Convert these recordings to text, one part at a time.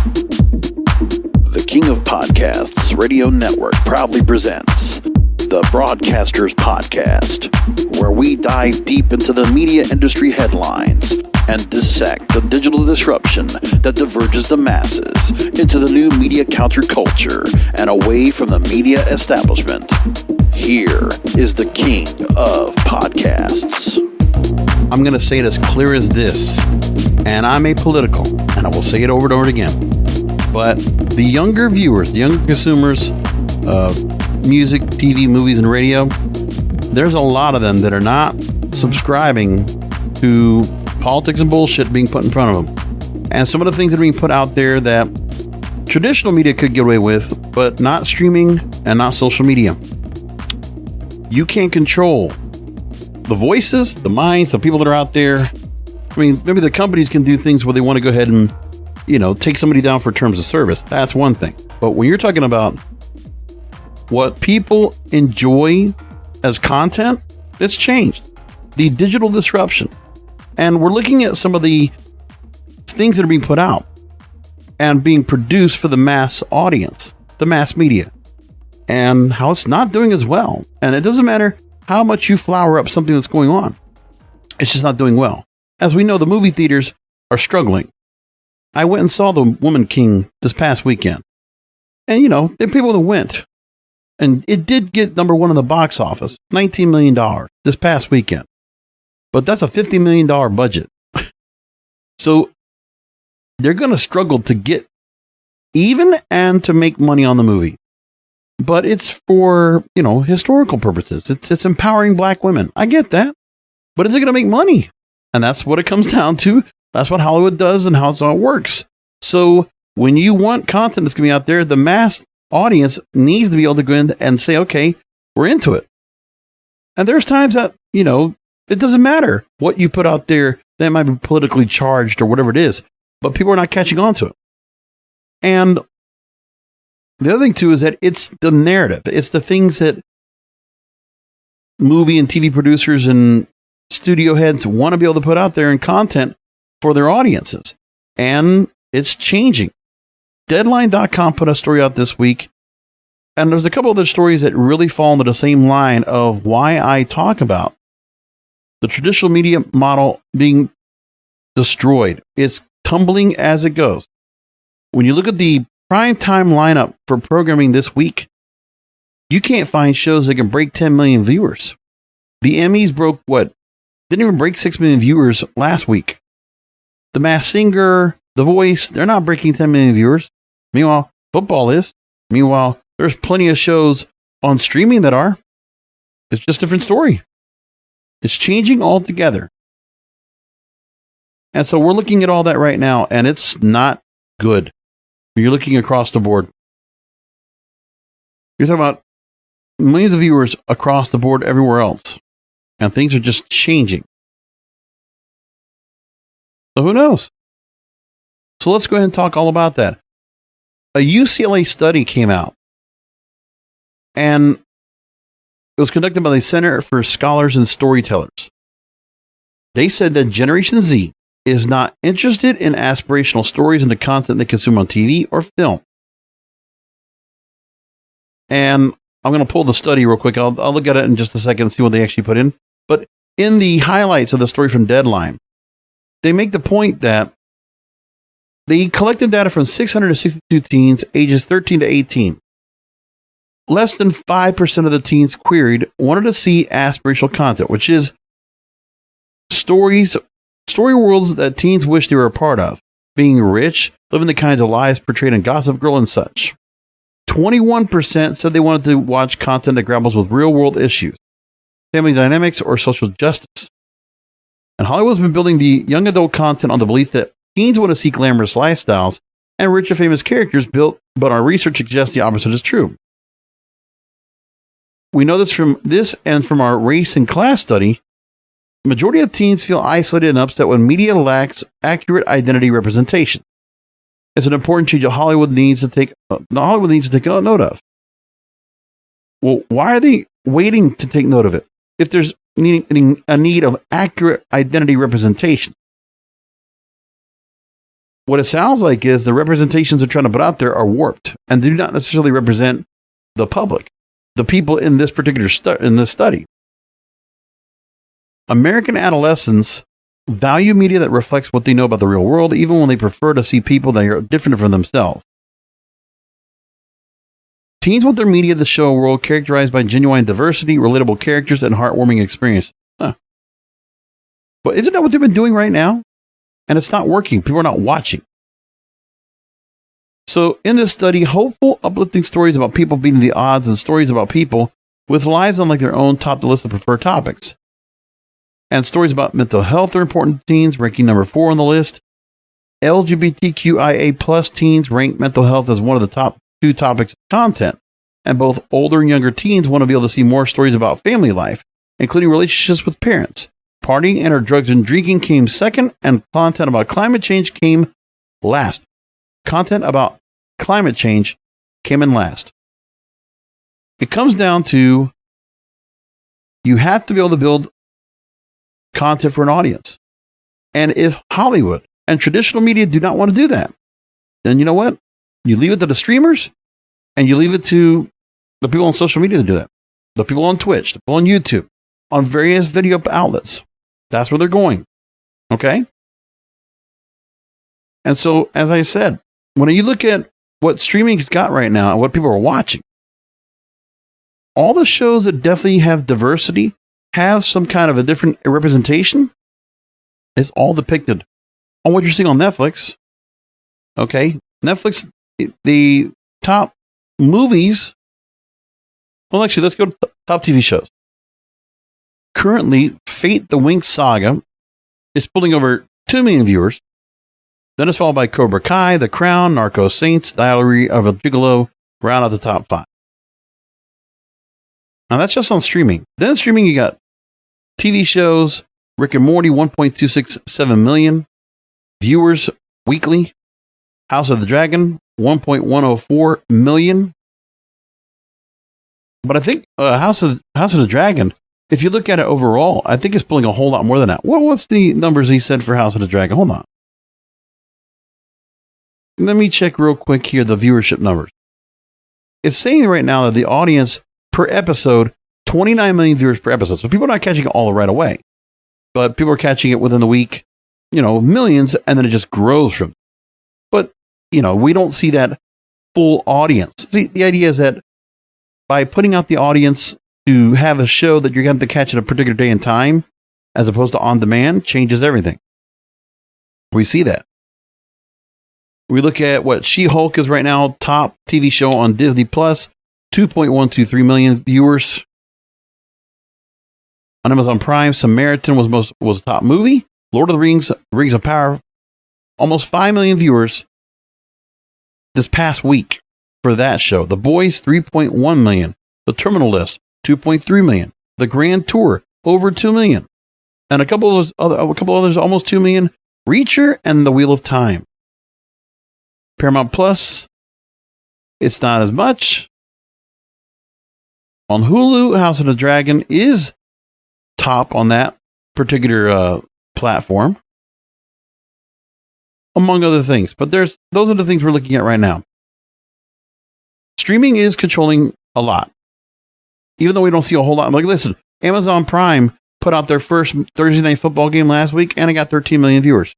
The King of Podcasts Radio Network proudly presents the Broadcasters Podcast, where we dive deep into the media industry headlines and dissect the digital disruption that diverges the masses into the new media counterculture and away from the media establishment. Here is the King of Podcasts. I'm going to say it as clear as this, and I'm apolitical, and I will say it over and over again. But the younger viewers, the younger consumers of music, TV, movies, and radio, there's a lot of them that are not subscribing to politics and bullshit being put in front of them. And some of the things that are being put out there that traditional media could get away with, but not streaming and not social media. You can't control the voices, the minds, the people that are out there. I mean, maybe the companies can do things where they want to go ahead and, take somebody down for terms of service. That's one thing. But when you're talking about what people enjoy as content, it's changed. The digital disruption. And we're looking at some of the things that are being put out and being produced for the mass audience, the mass media, and how it's not doing as well. And it doesn't matter how much you flower up something that's going on. It's just not doing well. As we know, the movie theaters are struggling. I went and saw The Woman King this past weekend. And, there are people that went. And it did get number one in the box office, $19 million this past weekend. But that's a $50 million budget. So they're going to struggle to get even and to make money on the movie. But it's for, historical purposes. It's empowering black women. I get that. But is it going to make money? And that's what it comes down to. That's what Hollywood does and how it works. So when you want content that's going to be out there, the mass audience needs to be able to go in and say, okay, we're into it. And there's times that, it doesn't matter what you put out there that might be politically charged or whatever it is, but people are not catching on to it. And the other thing, too, is that it's the narrative. It's the things that movie and TV producers and studio heads want to be able to put out there in content for their audiences. And it's changing. Deadline.com put a story out this week. And there's a couple other stories that really fall into the same line of why I talk about the traditional media model being destroyed. It's tumbling as it goes. When you look at the prime time lineup for programming this week, you can't find shows that can break 10 million viewers. The Emmys broke what? Didn't even break 6 million viewers last week. The Masked Singer, The Voice, they're not breaking 10 million viewers. Meanwhile, football is. Meanwhile, there's plenty of shows on streaming that are. It's just a different story. It's changing altogether. And so we're looking at all that right now, and it's not good. You're looking across the board. You're talking about millions of viewers across the board everywhere else. And things are just changing. So who knows? So let's go ahead and talk all about that. A UCLA study came out. And it was conducted by the Center for Scholars and Storytellers. They said that Generation Z is not interested in aspirational stories and the content they consume on TV or film. And I'm going to pull the study real quick. I'll look at it in just a second and see what they actually put in. But in the highlights of the story from Deadline, they make the point that they collected data from 662 teens ages 13 to 18. Less than 5% of the teens queried wanted to see aspirational content, which is story worlds that teens wish they were a part of, being rich, living the kinds of lives portrayed in Gossip Girl and such. 21% said they wanted to watch content that grapples with real-world issues, family dynamics, or social justice. And Hollywood's been building the young adult content on the belief that teens want to see glamorous lifestyles and rich and famous characters built, but our research suggests the opposite is true. We know this from this and from our race and class study. The majority of teens feel isolated and upset when media lacks accurate identity representation. It's an important change that Hollywood needs to take note of. Well, why are they waiting to take note of it if there's a need of accurate identity representation? what it sounds like is the representations they're trying to put out there are warped and do not necessarily represent the public, the people in this particular in this study. American adolescents value media that reflects what they know about the real world, even when they prefer to see people that are different from themselves. Teens want their media to show a world characterized by genuine diversity, relatable characters, and heartwarming experiences. Huh. But isn't that what they've been doing right now? And it's not working. People are not watching. So in this study, hopeful, uplifting stories about people beating the odds and stories about people with lives unlike their own top the list of preferred topics. And stories about mental health are important to teens, ranking number 4 on the list. LGBTQIA plus teens rank mental health as one of the top 2 topics of content. And both older and younger teens want to be able to see more stories about family life, including relationships with parents. Partying and or drugs and drinking came second, and content about climate change came last. Content about climate change came in last. It comes down to you have to be able to build content for an audience. And if Hollywood and traditional media do not want to do that, then you know what? You leave it to the streamers and you leave it to the people on social media to do that. The people on Twitch, the people on YouTube, on various video outlets. That's where they're going. Okay? And so, as I said, when you look at what streaming's got right now and what people are watching, all the shows that definitely have diversity, have some kind of a different representation, is all depicted on what you're seeing on Netflix. Okay? Netflix, the top movies. Well, actually, let's go to top TV shows. Currently, Fate the Winx Saga is pulling over 2 million viewers. Then it's followed by Cobra Kai, The Crown, Narco Saints, Diary of a Gigolo, round out the top 5. Now, that's just on streaming. Then streaming, you got TV shows, Rick and Morty, 1.267 million viewers weekly. House of the Dragon, 1.104 million. But I think House of the Dragon, if you look at it overall, I think it's pulling a whole lot more than that. What's the numbers he said for House of the Dragon? Hold on. Let me check real quick here the viewership numbers. It's saying right now that the audience per episode, 29 million viewers per episode. So people are not catching it all right away. But people are catching it within the week, millions, and then it just grows from. But, we don't see that full audience. See, the idea is that by putting out the audience to have a show that you're going to catch at a particular day and time, as opposed to on demand, changes everything. We see that. We look at what She-Hulk is right now, top TV show on Disney Plus, 2.123 million viewers. On Amazon Prime, Samaritan was top movie. Lord of the Rings, Rings of Power, almost 5 million viewers this past week for that show. The Boys, 3.1 million. The Terminal List, 2.3 million. The Grand Tour, over 2 million. And a couple of others, almost 2 million. Reacher and The Wheel of Time. Paramount Plus, it's not as much. On Hulu, House of the Dragon is top on that particular platform, among other things. But those are the things we're looking at right now. Streaming is controlling a lot, even though we don't see a whole lot. Like, listen, Amazon Prime put out their first Thursday Night Football game last week, and it got 13 million viewers.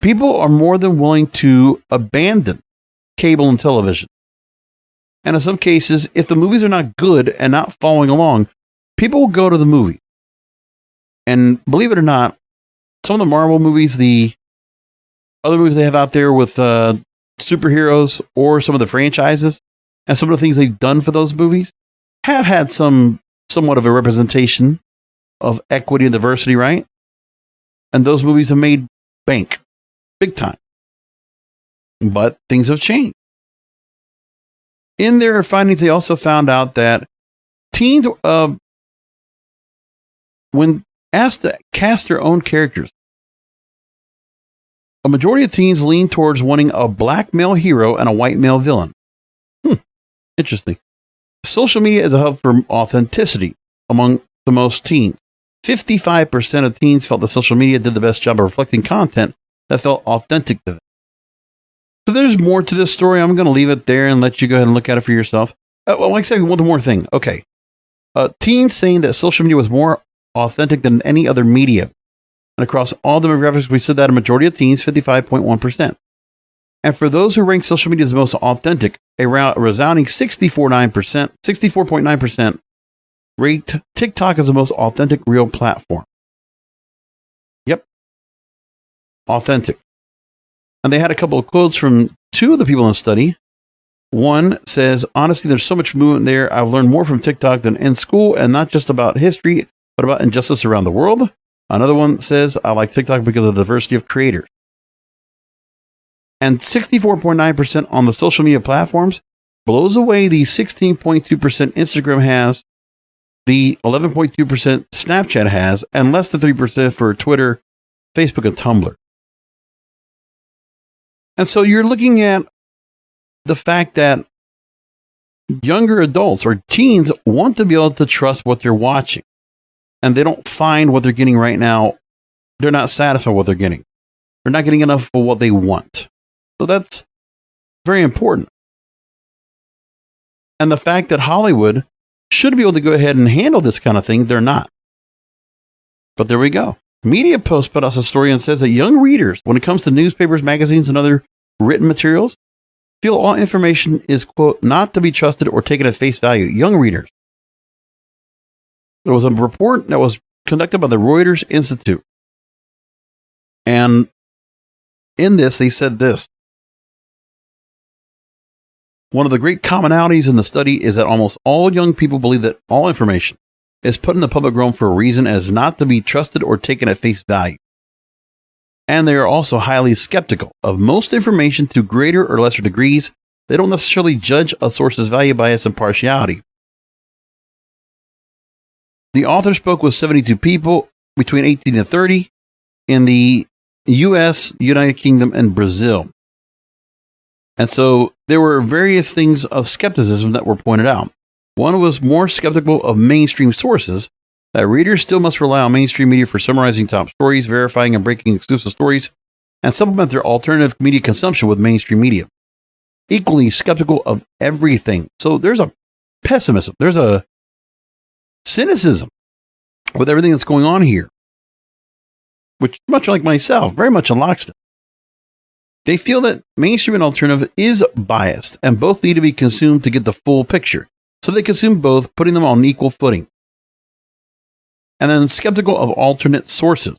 People are more than willing to abandon cable and television. And in some cases, if the movies are not good and not following along, people will go to the movie. And believe it or not, some of the Marvel movies, the other movies they have out there with superheroes or some of the franchises and some of the things they've done for those movies have had somewhat of a representation of equity and diversity, right? And those movies have made bank big time. But things have changed. In their findings, they also found out that teens, when asked to cast their own characters, a majority of teens lean towards wanting a black male hero and a white male villain. Interesting. Social media is a hub for authenticity among the most teens. 55% of teens felt that social media did the best job of reflecting content that felt authentic to them. So there's more to this story. I'm going to leave it there and let you go ahead and look at it for yourself. Like I said, one more thing. Okay. Teens saying that social media was more authentic than any other media. And across all demographics, we said that a majority of teens, 55.1%. And for those who rank social media as the most authentic, a resounding 64.9% rate TikTok as the most authentic real platform. Yep. Authentic. And they had a couple of quotes from two of the people in the study. One says, honestly, there's so much movement there. I've learned more from TikTok than in school, and not just about history, but about injustice around the world. Another one says, I like TikTok because of the diversity of creators. And 64.9% on the social media platforms blows away the 16.2% Instagram has, the 11.2% Snapchat has, and less than 3% for Twitter, Facebook, and Tumblr. And so you're looking at the fact that younger adults or teens want to be able to trust what they're watching. And they don't find what they're getting right now. They're not satisfied with what they're getting. They're not getting enough for what they want. So that's very important. And the fact that Hollywood should be able to go ahead and handle this kind of thing, they're not. But there we go. Media Post put out a story and says that young readers, when it comes to newspapers, magazines, and other written materials, feel all information is, quote, not to be trusted or taken at face value. Young readers. There was a report that was conducted by the Reuters Institute. And in this, they said this. One of the great commonalities in the study is that almost all young people believe that all information is put in the public realm for a reason as not to be trusted or taken at face value. And they are also highly skeptical of most information to greater or lesser degrees. They don't necessarily judge a source's value by its impartiality. The author spoke with 72 people between 18 and 30 in the US, United Kingdom, and Brazil. And so there were various things of skepticism that were pointed out. One was more skeptical of mainstream sources, that readers still must rely on mainstream media for summarizing top stories, verifying and breaking exclusive stories, and supplement their alternative media consumption with mainstream media. Equally skeptical of everything. So there's a pessimism, there's a cynicism with everything that's going on here, which, much like myself, very much in lockstep. They feel that mainstream and alternative is biased, and both need to be consumed to get the full picture. So they consume both, putting them on equal footing. And then skeptical of alternate sources.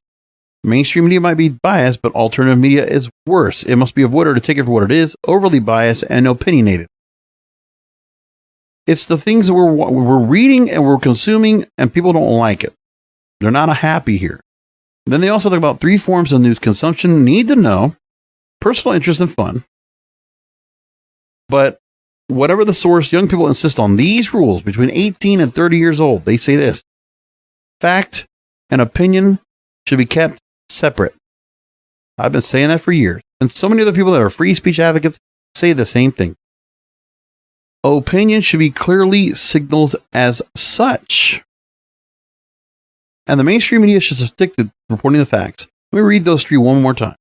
Mainstream media might be biased, but alternative media is worse. It must be avoided to take it for what it is, overly biased and opinionated. It's the things that we're reading and we're consuming, and people don't like it. They're not happy here. Then they also talk about 3 forms of news consumption: need to know, personal interest, and fun. But whatever the source, young people insist on these rules between 18 and 30 years old. They say this: fact and opinion should be kept separate. I've been saying that for years. And so many other people that are free speech advocates say the same thing. Opinion should be clearly signaled as such. And the mainstream media should stick to reporting the facts. Let me read those 3 one more time.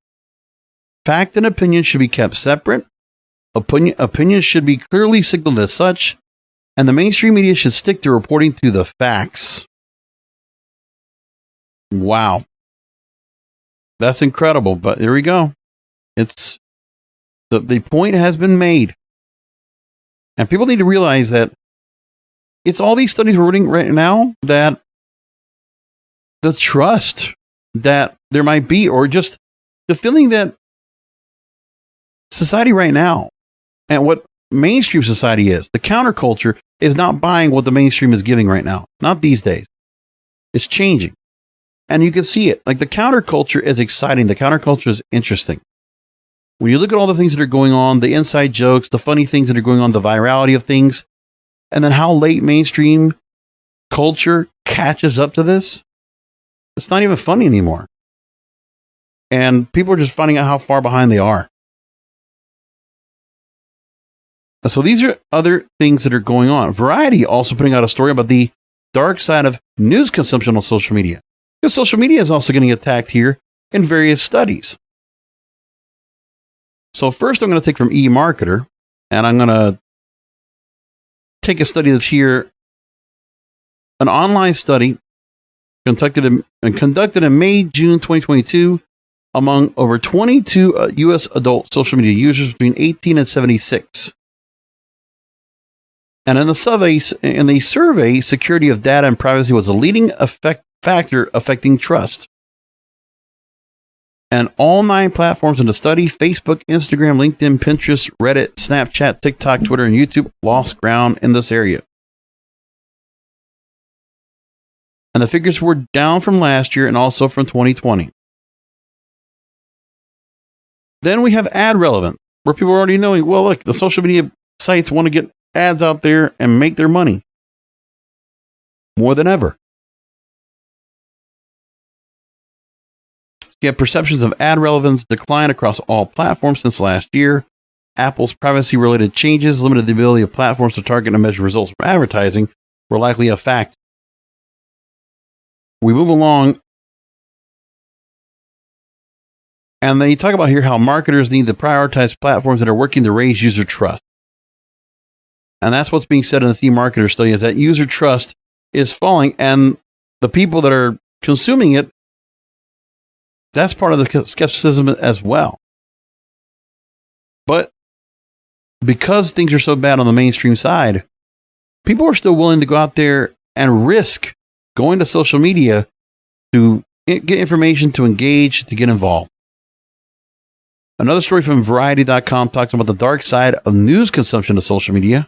Fact and opinion should be kept separate. Opinion should be clearly signaled as such. And the mainstream media should stick to reporting to the facts. Wow. That's incredible, but there we go. It's the point has been made. And people need to realize that it's all these studies we're reading right now that the trust that there might be, or just the feeling that society right now and what mainstream society is, the counterculture is not buying what the mainstream is giving right now. Not these days. It's changing. And you can see it. Like, the counterculture is exciting. The counterculture is interesting. When you look at all the things that are going on, the inside jokes, the funny things that are going on, the virality of things, and then how late mainstream culture catches up to this, it's not even funny anymore. And people are just finding out how far behind they are. So these are other things that are going on. Variety also putting out a story about the dark side of news consumption on social media. Because social media is also getting attacked here in various studies. So first I'm going to take from eMarketer, and I'm going to take a study that's here, an online study conducted in May, June 2022 among over 22 U.S. adult social media users between 18 and 76. And in the survey, security of data and privacy was a leading factor affecting trust. And all 9 platforms in the study, Facebook, Instagram, LinkedIn, Pinterest, Reddit, Snapchat, TikTok, Twitter, and YouTube, lost ground in this area. And the figures were down from last year and also from 2020. Then we have ad relevance, where people are already knowing, well, look, the social media sites want to get ads out there and make their money more than ever. Yet perceptions of ad relevance decline across all platforms since last year. Apple's privacy-related changes limited the ability of platforms to target and measure results from advertising were likely a fact. We move along, and they talk about here how marketers need to prioritize platforms that are working to raise user trust. And that's what's being said in the eMarketer study, is that user trust is falling, and the people that are consuming it, that's part of the skepticism as well. But because things are so bad on the mainstream side, people are still willing to go out there and risk going to social media to get information, to engage, to get involved. Another story from Variety.com talks about the dark side of news consumption of social media.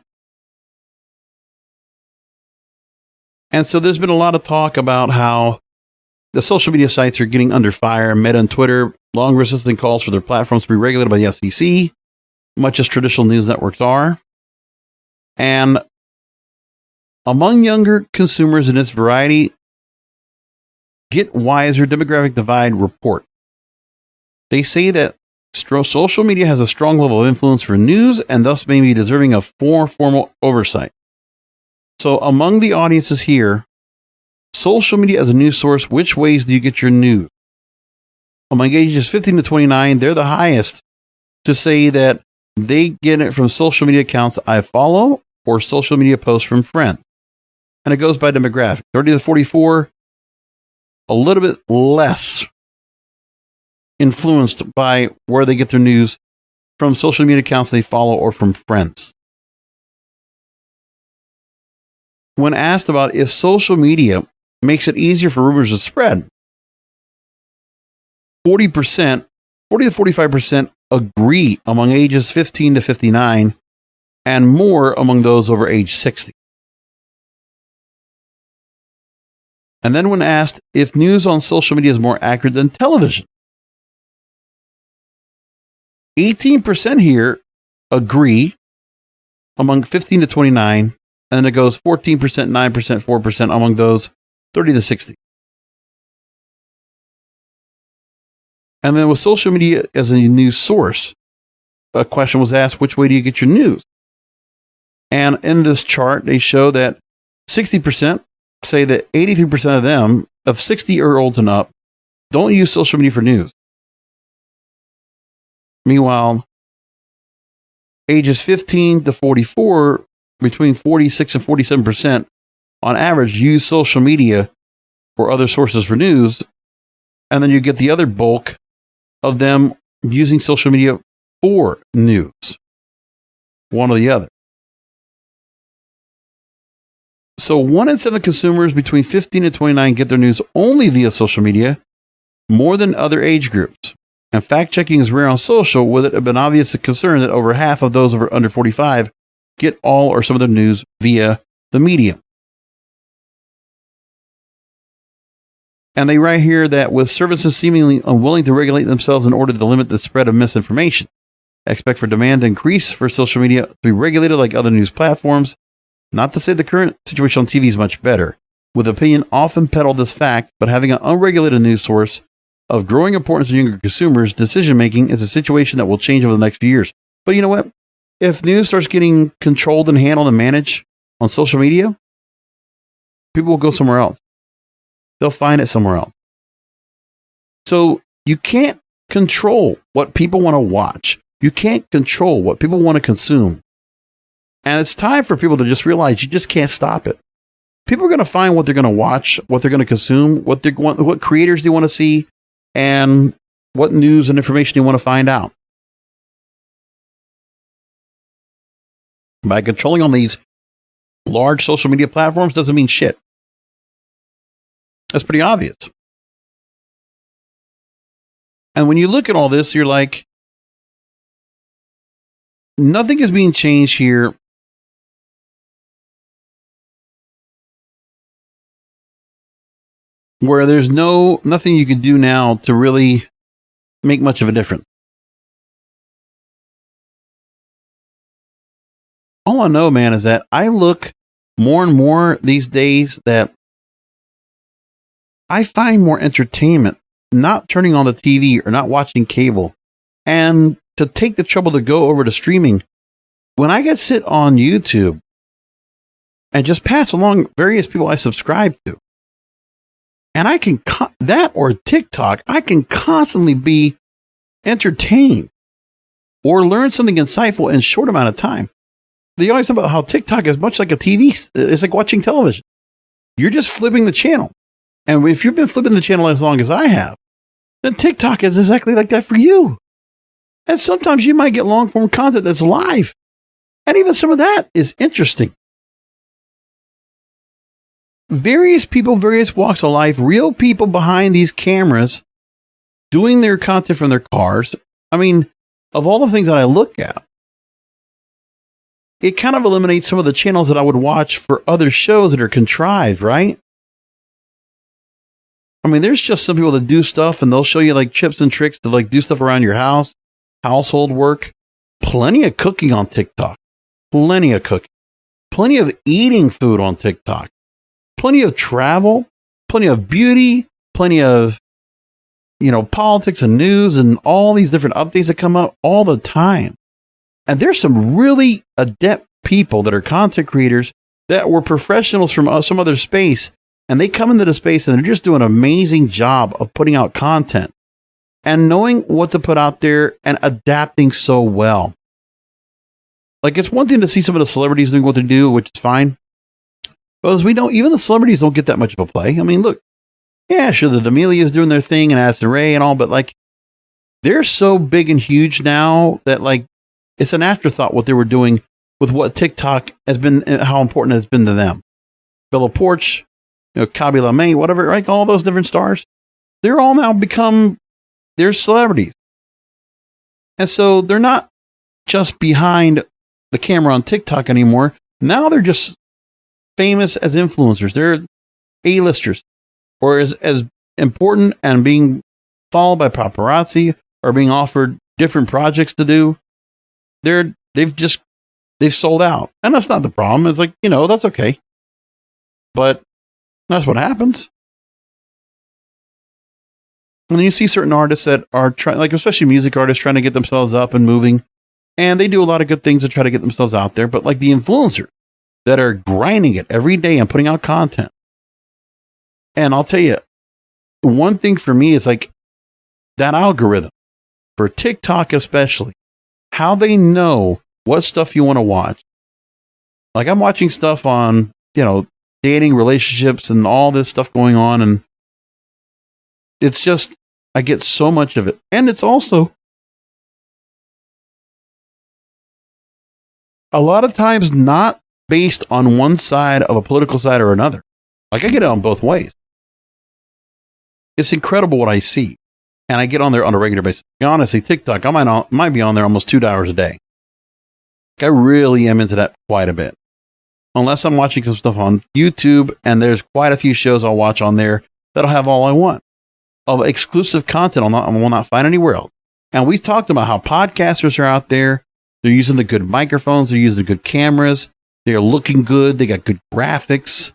And so there's been a lot of talk about how the social media sites are getting under fire. Meta and Twitter, long resistant calls for their platforms to be regulated by the SEC, much as traditional news networks are. And among younger consumers in its Variety Get Wiser Demographic Divide report, they say that social media has a strong level of influence for news and thus may be deserving of more formal oversight. So among the audiences here, social media as a news source, which ways do you get your news? Among ages 15 to 29, they're the highest to say that they get it from social media accounts I follow or social media posts from friends. And it goes by demographic. 30 to 44, a little bit less influenced by where they get their news from social media accounts they follow or from friends. When asked about if social media makes it easier for rumors to spread, 40 to 45% agree among ages 15 to 59 and more among those over age 60. And then when asked if news on social media is more accurate than television, 18% here agree among 15 to 29, and then it goes 14%, 9%, 4% among those 30 to 60. And then with social media as a news source, a question was asked, which way do you get your news? And in this chart, they show that 60% say that 83% of them, of 60-year-olds and up, don't use social media for news. Meanwhile, ages 15 to 44, between 46 and 47% on average use social media or other sources for news. And then you get the other bulk of them using social media for news, one or the other. So 1 in 7 consumers between 15 and 29 get their news only via social media, more than other age groups. And fact-checking is rare on social, with it have been obvious concern that over half of those under 45 get all or some of their news via the media. And they write here that with services seemingly unwilling to regulate themselves in order to limit the spread of misinformation, expect for demand to increase for social media to be regulated like other news platforms. Not to say the current situation on TV is much better, with opinion often peddled this fact, but having an unregulated news source of growing importance to younger consumers' decision-making is a situation that will change over the next few years. But you know what? If news starts getting controlled and handled and managed on social media, people will go somewhere else. They'll find it somewhere else. So you can't control what people want to watch. You can't control what people want to consume. And it's time for people to just realize you just can't stop it. People are going to find what they're going to watch, what they're going to consume, what creators they want to see, and what news and information they want to find out. By controlling on these large social media platforms doesn't mean shit. That's pretty obvious. And when you look at all this, you're like, nothing is being changed here. Where there's nothing you can do now to really make much of a difference. All I know, man, is that I look more and more these days that I find more entertainment not turning on the TV or not watching cable, and to take the trouble to go over to streaming. When I get sit on YouTube and just pass along various people I subscribe to, and I can that or TikTok, I can constantly be entertained or learn something insightful in a short amount of time. They always talk about how TikTok is much like a TV. It's like watching television. You're just flipping the channel. And if you've been flipping the channel as long as I have, then TikTok is exactly like that for you. And sometimes you might get long form content that's live. And even some of that is interesting. Various people, various walks of life, real people behind these cameras doing their content from their cars. I mean, of all the things that I look at, it kind of eliminates some of the channels that I would watch for other shows that are contrived, right? I mean, there's just some people that do stuff and they'll show you like tips and tricks to like do stuff around your house, household work. Plenty of cooking on TikTok. Plenty of cooking. Plenty of eating food on TikTok. Plenty of travel. Plenty of beauty. Plenty of, politics and news and all these different updates that come up all the time. And there's some really adept people that are content creators that were professionals from some other space. And they come into the space and they're just doing an amazing job of putting out content and knowing what to put out there and adapting so well. Like, it's one thing to see some of the celebrities doing what they do, which is fine. But as we know, even the celebrities don't get that much of a play. I mean, look, yeah, sure, the D'Amelia's doing their thing and Addison Rae and all, but like, they're so big and huge now that like, it's an afterthought what they were doing with what TikTok has been, how important it has been to them. Bella Poarch, Kabi LaMay, whatever, like all those different stars, they're all now they're celebrities. And so they're not just behind the camera on TikTok anymore. Now they're just famous as influencers. They're A-listers, or as important and being followed by paparazzi or being offered different projects to do. They've sold out. And that's not the problem. It's like, that's okay. But that's what happens. And then you see certain artists that are trying, like especially music artists, trying to get themselves up and moving. And they do a lot of good things to try to get themselves out there. But like the influencers that are grinding it every day and putting out content. And I'll tell you, one thing for me is like that algorithm for TikTok, especially, how they know what stuff you want to watch. Like I'm watching stuff on, dating, relationships, and all this stuff going on. And it's just, I get so much of it. And it's also a lot of times not based on one side of a political side or another. Like I get it on both ways. It's incredible what I see. And I get on there on a regular basis. Honestly, TikTok, I might be on there almost 2 hours a day. I really am into that quite a bit. Unless I'm watching some stuff on YouTube, and there's quite a few shows I'll watch on there that'll have all I want of exclusive content I will not find anywhere else. And we've talked about how podcasters are out there. They're using the good microphones. They're using the good cameras. They're looking good. They got good graphics.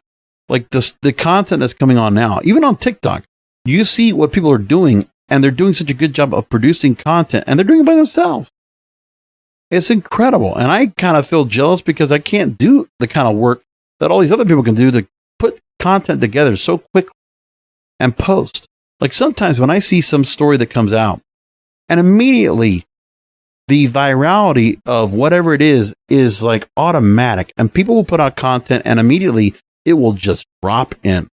Like the content that's coming on now, even on TikTok, you see what people are doing, and they're doing such a good job of producing content, and they're doing it by themselves. It's incredible. And I kind of feel jealous because I can't do the kind of work that all these other people can do to put content together so quickly and post. Like sometimes when I see some story that comes out and immediately the virality of whatever it is like automatic, and people will put out content and immediately it will just drop in.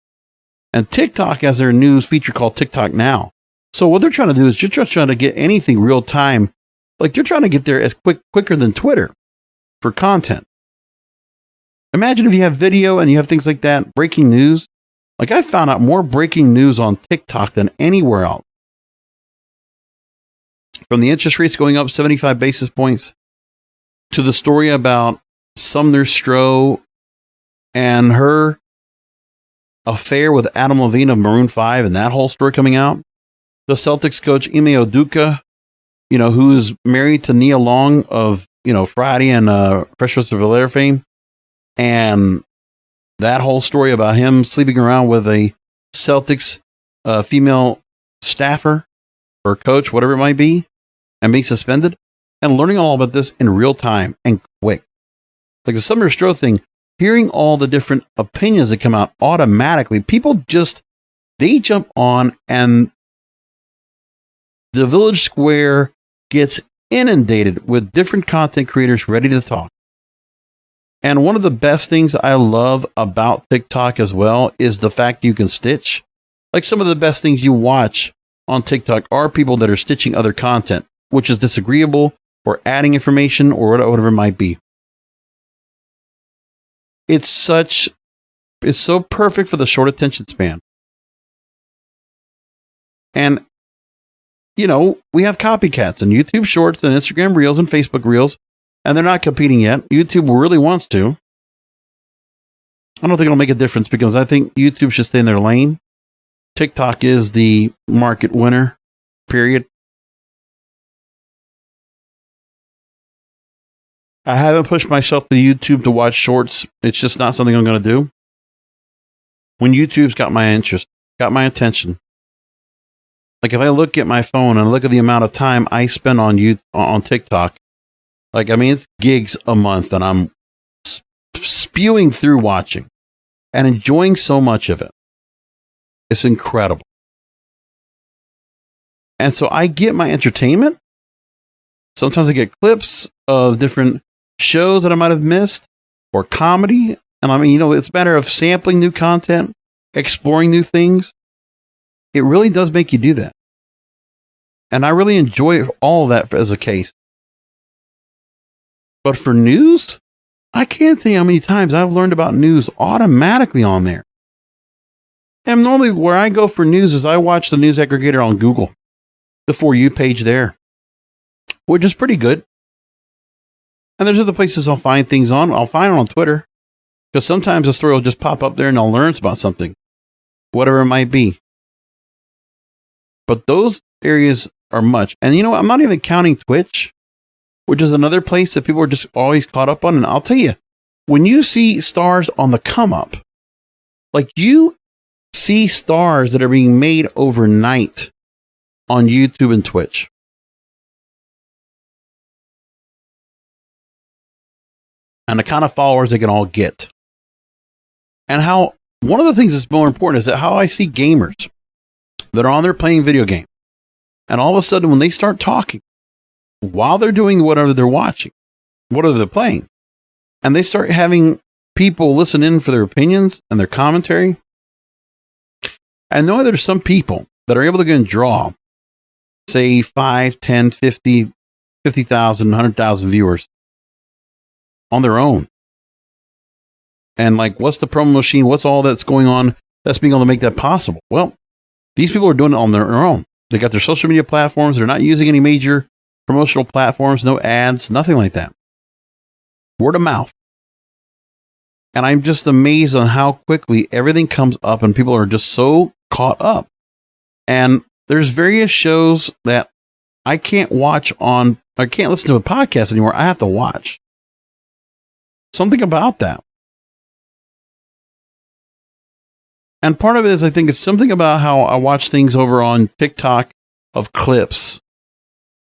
And TikTok has their news feature called TikTok Now. So what they're trying to do is you're just trying to get anything real time. Like they're trying to get there as quicker than Twitter for content. Imagine if you have video and you have things like that, breaking news. Like I found out more breaking news on TikTok than anywhere else. From the interest rates going up 75 basis points to the story about Sumner Stroh and her affair with Adam Levine of Maroon 5 and that whole story coming out. The Celtics coach Ime Udoka, who's married to Nia Long of, Friday and Fresh Prince of Bel-Air fame. And that whole story about him sleeping around with a Celtics female staffer or coach, whatever it might be, and being suspended, and learning all about this in real time and quick. Like the Sumner Stroh thing, hearing all the different opinions that come out automatically, people they jump on, and the Village Square gets inundated with different content creators ready to talk. And one of the best things I love about TikTok as well is the fact you can stitch. Like some of the best things you watch on TikTok are people that are stitching other content, which is disagreeable or adding information or whatever it might be. It's so perfect for the short attention span. And, we have copycats in YouTube Shorts and Instagram Reels and Facebook Reels, and they're not competing yet. YouTube really wants to. I don't think it'll make a difference because I think YouTube should stay in their lane. TikTok is the market winner, period. I haven't pushed myself to YouTube to watch shorts. It's just not something I'm going to do. When YouTube's got my interest, got my attention. Like if I look at my phone and look at the amount of time I spend on TikTok, it's gigs a month and I'm spewing through watching and enjoying so much of it. It's incredible. And so I get my entertainment. Sometimes I get clips of different shows that I might have missed or comedy. And it's a matter of sampling new content, exploring new things. It really does make you do that. And I really enjoy all of that as a case. But for news, I can't tell you how many times I've learned about news automatically on there. And normally where I go for news is I watch the news aggregator on Google, the For You page there, which is pretty good. And there's other places I'll find things on. I'll find it on Twitter because sometimes a story will just pop up there and I'll learn about something, whatever it might be. But those areas are much. And I'm not even counting Twitch, which is another place that people are just always caught up on. And I'll tell you, when you see stars on the come up, like you see stars that are being made overnight on YouTube and Twitch. And the kind of followers they can all get. And how one of the things that's more important is that how I see gamers that are on there playing video games. And all of a sudden, when they start talking, while they're doing whatever they're watching, whatever they're playing, and they start having people listen in for their opinions and their commentary, I know there's some people that are able to go and draw, say 5, 10, 50, 50,000, 100,000 viewers on their own. And what's the promo machine? What's all that's going on that's being able to make that possible? Well, these people are doing it on their own. They got their social media platforms. They're not using any major promotional platforms, no ads, nothing like that. Word of mouth. And I'm just amazed on how quickly everything comes up and people are just so caught up. And there's various shows that I can't listen to a podcast anymore. I have to watch. Something about that. And part of it is, I think it's something about how I watch things over on TikTok of clips.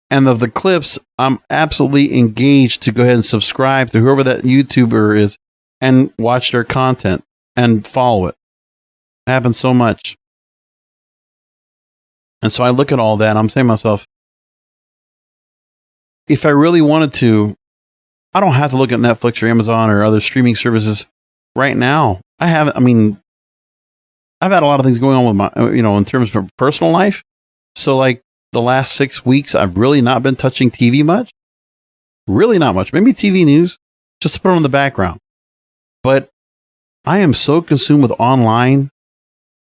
And of the clips, I'm absolutely engaged to go ahead and subscribe to whoever that YouTuber is and watch their content and follow it. It happens so much. And so I look at all that and I'm saying to myself, if I really wanted to, I don't have to look at Netflix or Amazon or other streaming services right now. I've had a lot of things going on with my, in terms of personal life. So like the last 6 weeks, I've really not been touching TV much. Really not much. Maybe TV news, just to put on the background. But I am so consumed with online.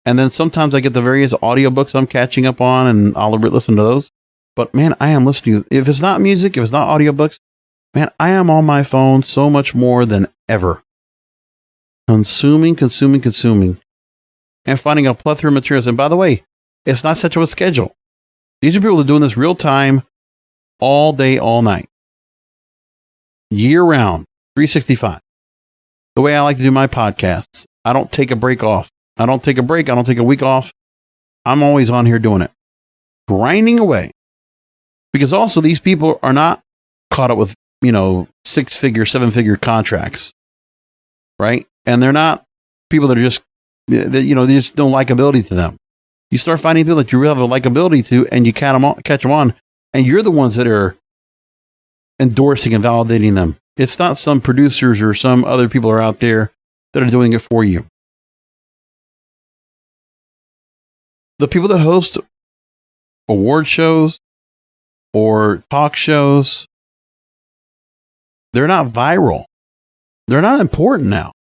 And then sometimes I get the various audiobooks I'm catching up on, and I'll listen to those. But man, I am listening. If it's not music, if it's not audiobooks, man, I am on my phone so much more than ever. Consuming, and finding a plethora of materials. And by the way, it's not such a schedule. These are people that are doing this real time, all day, all night, year round, 365. The way I like to do my podcasts, I don't take a break off. I don't take a break. I don't take a week off. I'm always on here doing it, grinding away. Because also these people are not caught up with, 6-figure, 7-figure contracts, right? And they're not people that are just, there's no likability to them. You start finding people that you really have a likability to, and you catch them on, and you're the ones that are endorsing and validating them. It's not some producers or some other people are out there that are doing it for you. The people that host award shows or talk shows, they're not viral. They're not important now.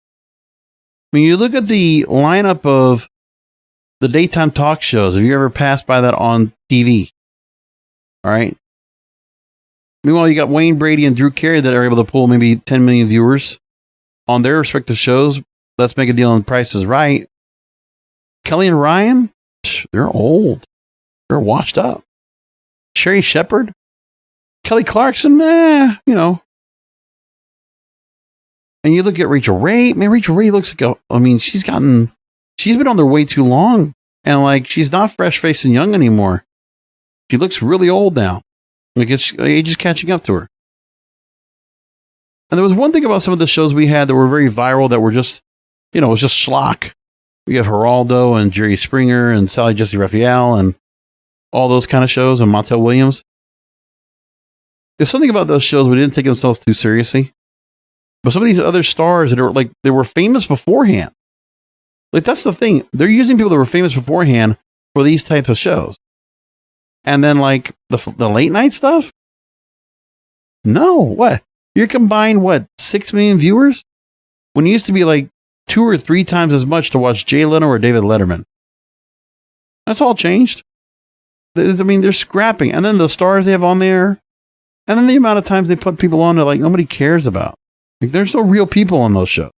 When you look at the lineup of the daytime talk shows, have you ever passed by that on TV? All right. Meanwhile, you got Wayne Brady and Drew Carey that are able to pull maybe 10 million viewers on their respective shows. Let's Make a Deal on Price is Right. Kelly and Ryan, they're old. They're washed up. Sherry Shepherd, Kelly Clarkson, And you look at Rachel Ray. Man, Rachel Ray looks like she's been on there way too long. And she's not fresh faced and young anymore. She looks really old now. Age is catching up to her. And there was one thing about some of the shows we had that were very viral that were just, it was just schlock. We have Geraldo and Jerry Springer and Sally Jesse Raphael and all those kind of shows, and Montel Williams. There's something about those shows where they didn't take themselves too seriously. But some of these other stars that are they were famous beforehand. That's the thing. They're using people that were famous beforehand for these types of shows. And then the late night stuff? No, what? You're combined, 6 million viewers? When it used to be 2 or 3 times as much to watch Jay Leno or David Letterman. That's all changed. They're scrapping. And then the stars they have on there. And then the amount of times they put people on that nobody cares about. There's no real people on those shows.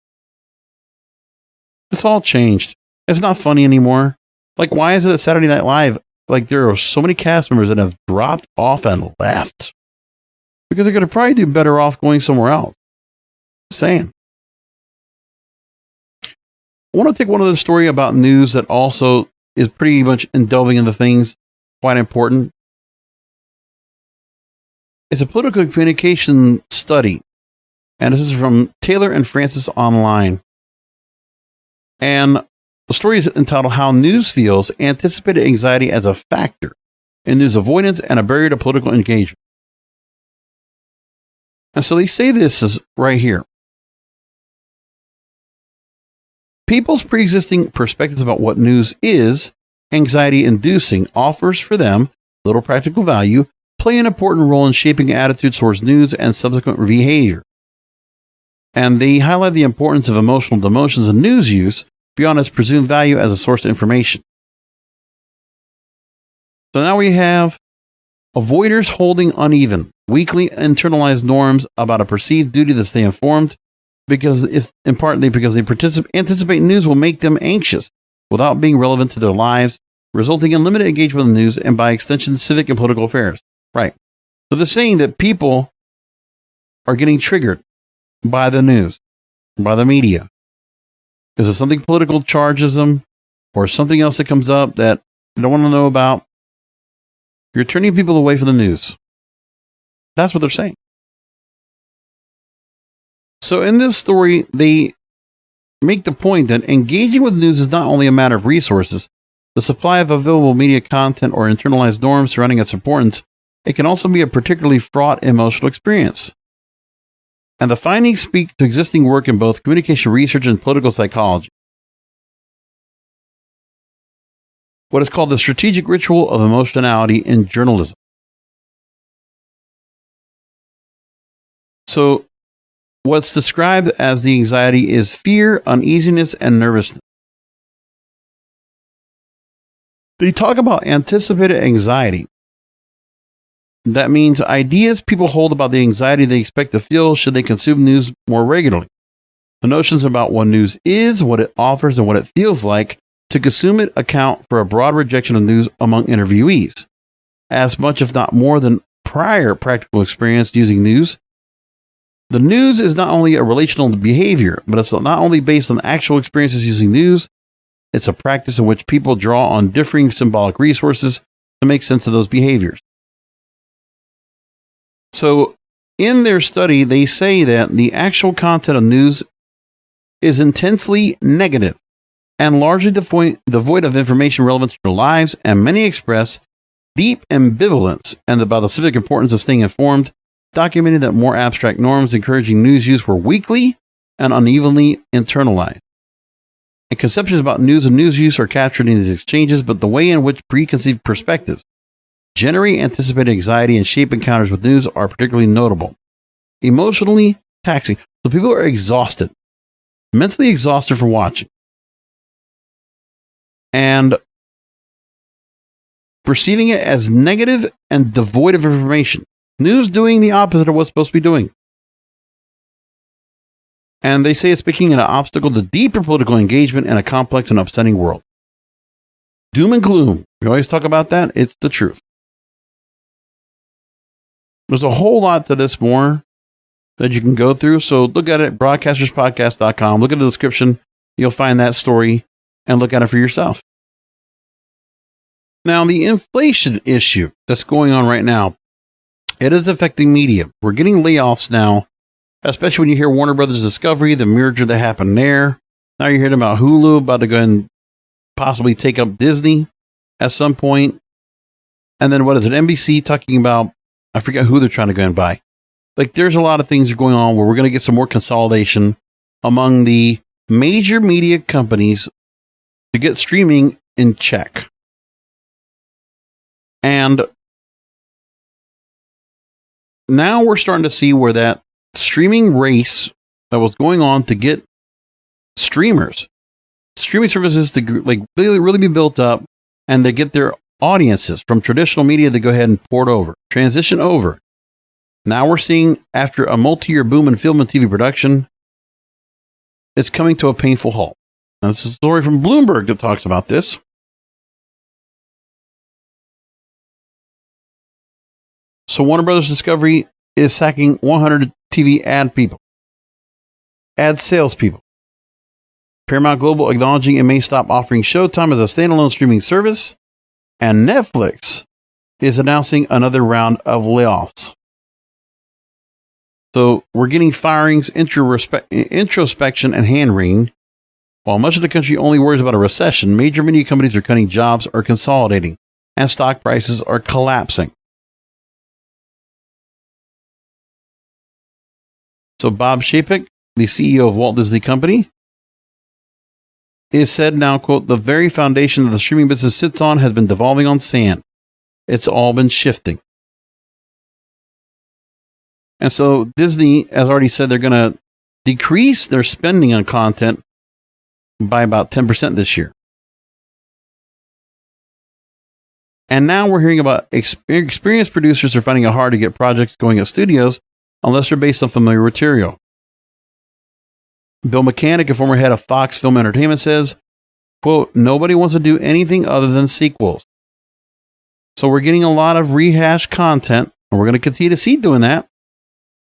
It's all changed. It's not funny anymore. Why is it that Saturday Night Live, there are so many cast members that have dropped off and left? Because they're going to probably do better off going somewhere else. Just saying. I want to take one of the story about news that also is pretty much delving into things quite important. It's a political communication study. And this is from Taylor and Francis Online. And the story is entitled How News Feels Anticipated Anxiety as a Factor in News Avoidance and a Barrier to Political Engagement. And so they say this is right here. People's pre-existing perspectives about what news is, anxiety-inducing, offers for them little practical value, play an important role in shaping attitudes towards news and subsequent behavior. And they highlight the importance of emotional demotions in news use beyond its presumed value as a source of information. So now we have avoiders holding uneven, weakly internalized norms about a perceived duty to stay informed, because they anticipate news will make them anxious without being relevant to their lives, resulting in limited engagement in the news and by extension civic and political affairs. Right. So they're saying that people are getting triggered by the news, by the media. Because if something political charges them or something else that comes up that they don't want to know about, you're turning people away from the news. That's what they're saying. So in this story, they make the point that engaging with news is not only a matter of resources. The supply of available media content or internalized norms surrounding its importance it can also be a particularly fraught emotional experience. And the findings speak to existing work in both communication research and political psychology. What is called the strategic ritual of emotionality in journalism. So, what's described as the anxiety is fear, uneasiness, and nervousness. They talk about anticipated anxiety. That means ideas people hold about the anxiety they expect to feel should they consume news more regularly. The notions about what news is, what it offers, and what it feels like to consume it account for a broad rejection of news among interviewees. As much, if not more, than prior practical experience using news, the news is not only a relational behavior, but it's not only based on actual experiences using news, it's a practice in which people draw on differing symbolic resources to make sense of those behaviors. So, in their study, they say that the actual content of news is intensely negative and largely devoid of information relevant to their lives, and many express deep ambivalence and about the civic importance of staying informed, documenting that more abstract norms encouraging news use were weakly and unevenly internalized. And conceptions about news and news use are captured in these exchanges, but the way in which preconceived perspectives generate anticipated anxiety and shape encounters with news are particularly notable. Emotionally taxing. So people are exhausted, mentally exhausted for watching, and perceiving it as negative and devoid of information. News doing the opposite of what's supposed to be doing. And they say it's becoming an obstacle to deeper political engagement in a complex and upsetting world. Doom and gloom. We always talk about that. It's the truth. There's a whole lot to this more that you can go through. So look at it, broadcasterspodcast.com. Look at the description. You'll find that story and look at it for yourself. Now, the inflation issue that's going on right now, it is affecting media. We're getting layoffs now, especially when you hear Warner Brothers Discovery, the merger that happened there. Now you're hearing about Hulu about to go and possibly take up Disney at some point. And then what is it? NBC talking about, I forget who they're trying to go and buy. Like, there's a lot of things going on where we're going to get some more consolidation among the major media companies to get streaming in check. And now we're starting to see where that streaming race that was going on to get streaming services to like really be built up and to get their audiences from traditional media to go ahead and transition over. Now we're seeing, after a multi-year boom in film and TV production, it's coming to a painful halt. Now, this is a story from Bloomberg that talks about this. So Warner Brothers Discovery is sacking 100 TV ad salespeople. Paramount Global acknowledging it may stop offering Showtime as a standalone streaming service. And Netflix is announcing another round of layoffs. So we're getting firings, introspection, and hand-wringing. While much of the country only worries about a recession, major media companies are cutting jobs or consolidating, and stock prices are collapsing. So Bob Chapek, the CEO of Walt Disney Company, is said now, quote, the very foundation that the streaming business sits on has been devolving on sand. It's all been shifting. And so Disney has already said they're going to decrease their spending on content by about 10% this year. And now we're hearing about experienced producers are finding it hard to get projects going at studios unless they're based on familiar material. Bill Mechanic, a former head of Fox Film Entertainment, says, quote, nobody wants to do anything other than sequels. So we're getting a lot of rehashed content, and we're going to continue to see doing that.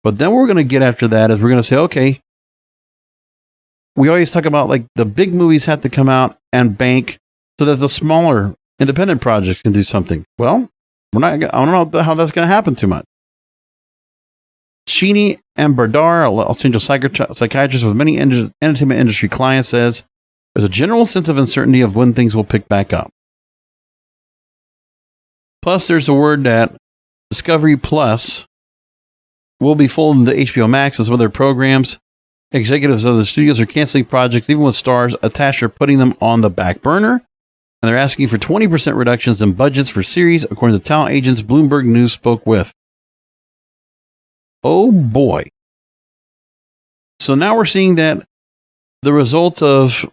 But then what we're going to get after that is we're going to say, okay, we always talk about like the big movies have to come out and bank so that the smaller independent projects can do something. Well, I don't know how that's going to happen too much. Sheeny and Bardar, a Los Angeles psychiatrist with many entertainment industry clients, says there's a general sense of uncertainty of when things will pick back up. Plus, there's a word that Discovery Plus will be folded into HBO Max and some other programs. Executives of the studios are canceling projects, even with stars attached, or putting them on the back burner. And they're asking for 20% reductions in budgets for series, according to talent agents Bloomberg News spoke with. Oh boy. So now we're seeing that the result of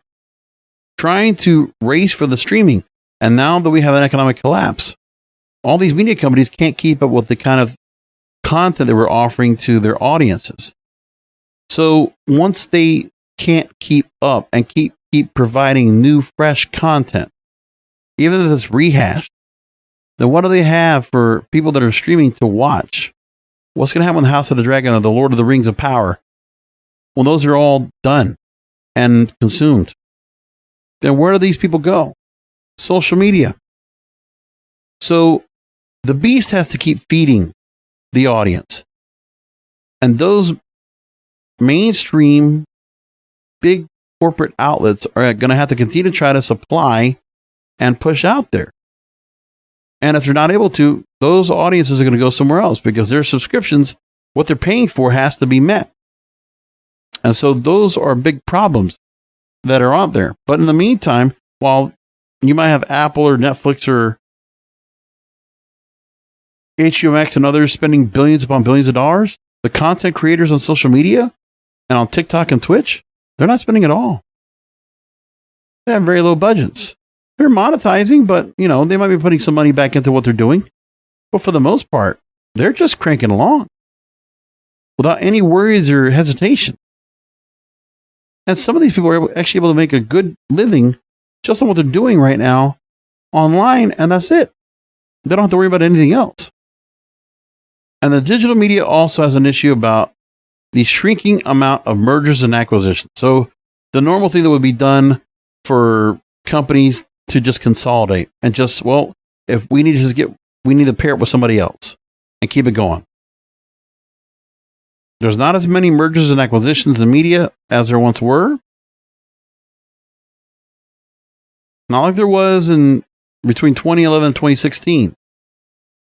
trying to race for the streaming, and now that we have an economic collapse, all these media companies can't keep up with the kind of content that we're offering to their audiences. So once they can't keep up and keep providing new, fresh content, even if it's rehashed, then what do they have for people that are streaming to watch? What's going to happen with House of the Dragon or the Lord of the Rings of Power? Well, those are all done and consumed. Then where do these people go? Social media. So the beast has to keep feeding the audience. And those mainstream big corporate outlets are going to have to continue to try to supply and push out there. And if they're not able to, those audiences are going to go somewhere else because their subscriptions, what they're paying for, has to be met. And so those are big problems that are out there. But in the meantime, while you might have Apple or Netflix or HBO Max and others spending billions upon billions of dollars, the content creators on social media and on TikTok and Twitch, they're not spending at all. They have very low budgets. They're monetizing, but they might be putting some money back into what they're doing. But for the most part, they're just cranking along without any worries or hesitation. And some of these people are actually able to make a good living just on what they're doing right now online, and that's it. They don't have to worry about anything else. And the digital media also has an issue about the shrinking amount of mergers and acquisitions. So the normal thing that would be done for companies to just consolidate and just, if we need to pair it with somebody else and keep it going. There's not as many mergers and acquisitions in media as there once were. Not like there was in between 2011 and 2016.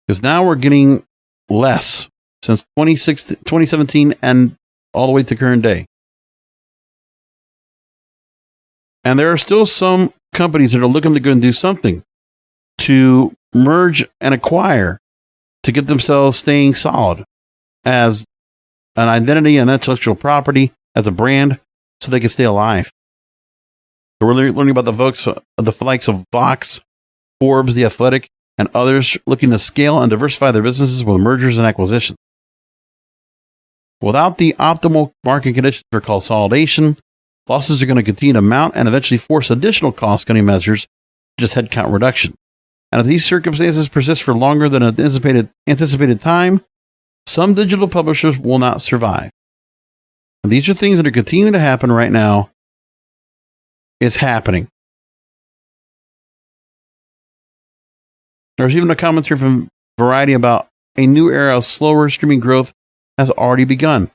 Because now we're getting less since 2017 and all the way to current day. And there are still some companies that are looking to go and do something to merge and acquire to get themselves staying solid as an identity and intellectual property, as a brand, so they can stay alive. So we're learning about the likes of Vox, Forbes, The Athletic, and others looking to scale and diversify their businesses with mergers and acquisitions. Without the optimal market conditions for consolidation, losses are going to continue to mount and eventually force additional cost-cutting measures, such as headcount reduction. And if these circumstances persist for longer than anticipated time, some digital publishers will not survive. And these are things that are continuing to happen right now. It's happening. There's even a commentary from Variety about a new era of slower streaming growth has already begun.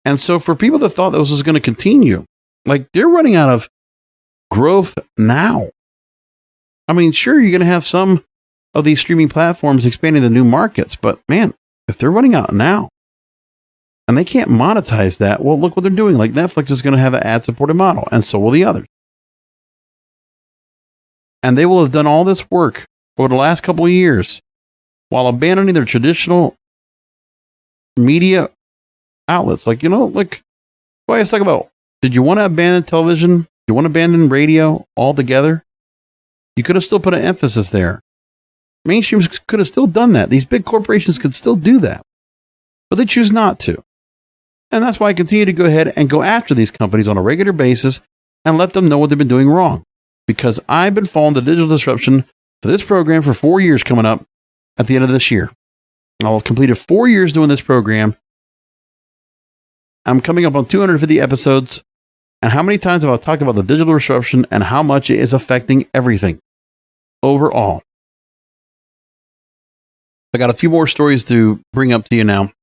And so for people that thought this was going to continue, they're running out of growth now. I mean, sure, you're going to have some of these streaming platforms expanding to new markets, but man, if they're running out now and they can't monetize that, well, look what they're doing. Like Netflix is going to have an ad-supported model, and so will the others. And they will have done all this work over the last couple of years while abandoning their traditional media outlets. Why I was talking about, did you want to abandon television? Do you want to abandon radio altogether? You could have still put an emphasis there. Mainstream could have still done that. These big corporations could still do that, but they choose not to. And that's why I continue to go ahead and go after these companies on a regular basis and let them know what they've been doing wrong. Because I've been following the digital disruption for this program for 4 years coming up at the end of this year. I'll have completed 4 years doing this program. I'm coming up on 250 episodes. And how many times have I talked about the digital disruption and how much it is affecting everything overall? I got a few more stories to bring up to you now.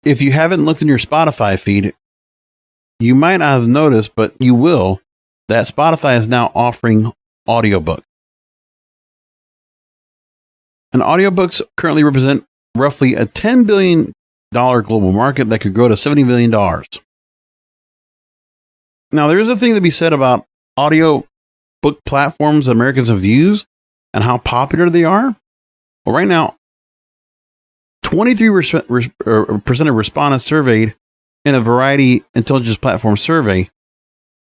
If you haven't looked in your Spotify feed, you might not have noticed, but you will, that Spotify is now offering audiobook. And audiobooks currently represent roughly a $10 billion global market that could grow to $70 billion. Now, there is a thing to be said about audio book platforms that Americans have used and how popular they are. Well, right now, 23% of respondents surveyed in a Variety Intelligence Platform survey,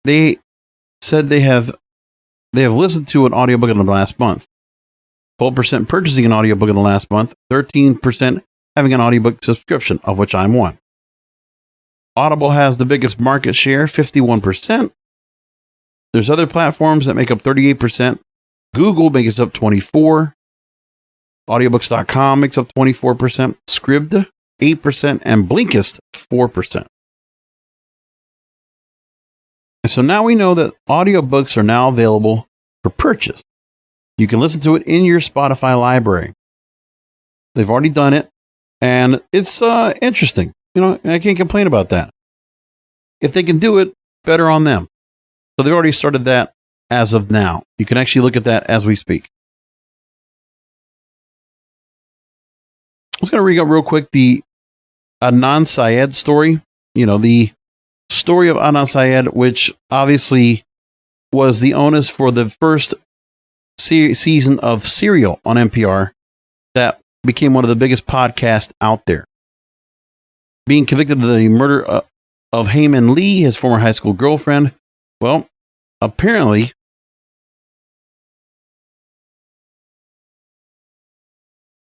they said they have listened to an audiobook in the last month. 12% purchasing an audiobook in the last month, 13% having an audiobook subscription, of which I'm one. Audible has the biggest market share, 51%. There's other platforms that make up 38%. Google makes up 24%. Audiobooks.com makes up 24%. Scribd, 8%. And Blinkist, 4%. And so now we know that audiobooks are now available for purchase. You can listen to it in your Spotify library. They've already done it, and it's interesting. I can't complain about that. If they can do it, better on them. So they've already started that as of now. You can actually look at that as we speak. I was going to read up real quick the Adnan Syed story. The story of Adnan Syed, which obviously was the onus for the first season of Serial on NPR that became one of the biggest podcasts out there. Being convicted of the murder of Heyman Lee, his former high school girlfriend. Well, apparently,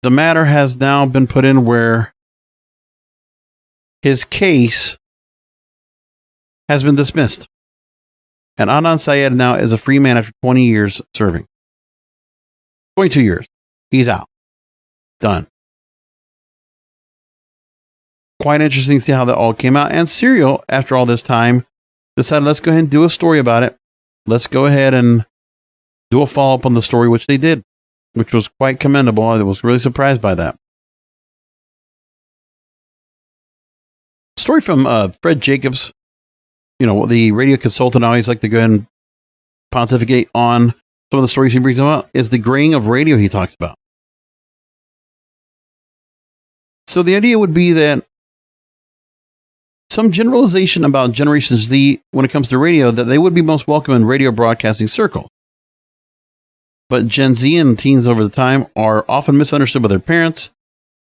the matter has now been put in where his case has been dismissed. And Adnan Syed now is a free man after 20 years serving. 22 years. He's out. Done. Quite interesting to see how that all came out. And Serial, after all this time, decided, let's go ahead and do a story about it. Let's go ahead and do a follow-up on the story, which they did, which was quite commendable. I was really surprised by that. Story from Fred Jacobs, the radio consultant. I always like to go ahead and pontificate on some of the stories he brings about, is the graying of radio he talks about. So the idea would be that some generalization about Generation Z when it comes to radio, that they would be most welcome in radio broadcasting circles. But Gen Z and teens over the time are often misunderstood by their parents,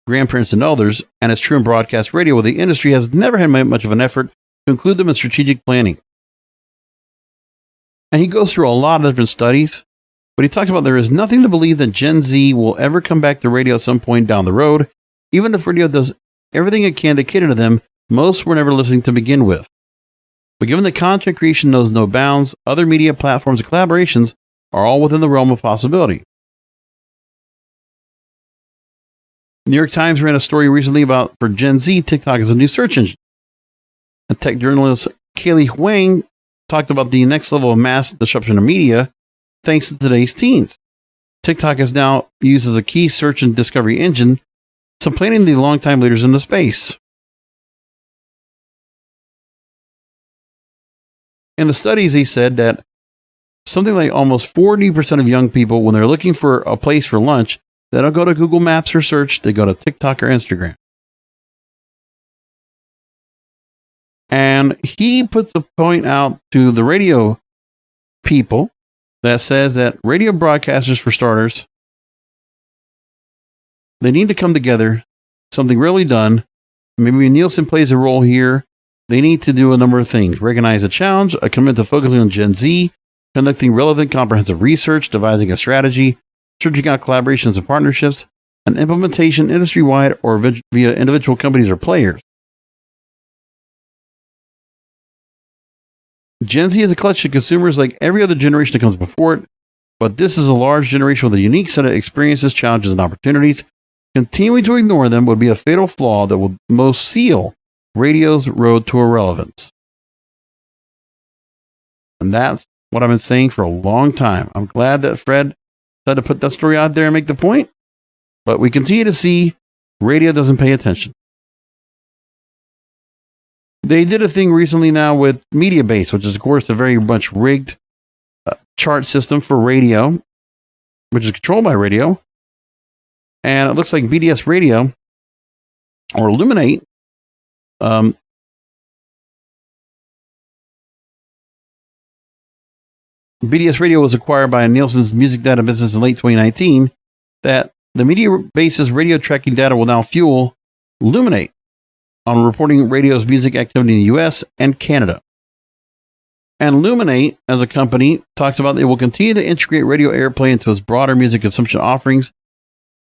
grandparents, and elders, and it's true in broadcast radio, where the industry has never had much of an effort to include them in strategic planning. And he goes through a lot of different studies, but he talks about there is nothing to believe that Gen Z will ever come back to radio at some point down the road. Even if radio does everything it can to cater to them, most were never listening to begin with. But given that content creation knows no bounds, other media platforms and collaborations are all within the realm of possibility. New York Times ran a story recently about, for Gen Z, TikTok is a new search engine. And tech journalist Kaylee Huang talked about the next level of mass disruption of media thanks to today's teens. TikTok is now used as a key search and discovery engine, supplanting the longtime leaders in the space. In the studies, he said that something like almost 40% of young people, when they're looking for a place for lunch, they don't go to Google Maps or search, they go to TikTok or Instagram. And he puts a point out to the radio people that says that radio broadcasters, for starters, they need to come together, something really done. Maybe Nielsen plays a role here. They need to do a number of things. Recognize a challenge, a commitment to focusing on Gen Z, conducting relevant, comprehensive research, devising a strategy, searching out collaborations and partnerships, and implementation industry-wide or via individual companies or players. Gen Z is a collection of consumers like every other generation that comes before it, but this is a large generation with a unique set of experiences, challenges, and opportunities. Continuing to ignore them would be a fatal flaw that will most seal radio's road to irrelevance. And that's what I've been saying for a long time. I'm glad that Fred had to put that story out there and make the point, but we continue to see radio doesn't pay attention. They did a thing recently now with MediaBase, which is, of course, a very much rigged chart system for radio, which is controlled by radio. And it looks like BDS Radio or Illuminate BDS Radio was acquired by Nielsen's music data business in late 2019, that the media base's radio tracking data will now fuel Illuminate on reporting radio's music activity in the US and Canada. And Illuminate, as a company, talks about they will continue to integrate radio airplay into its broader music consumption offerings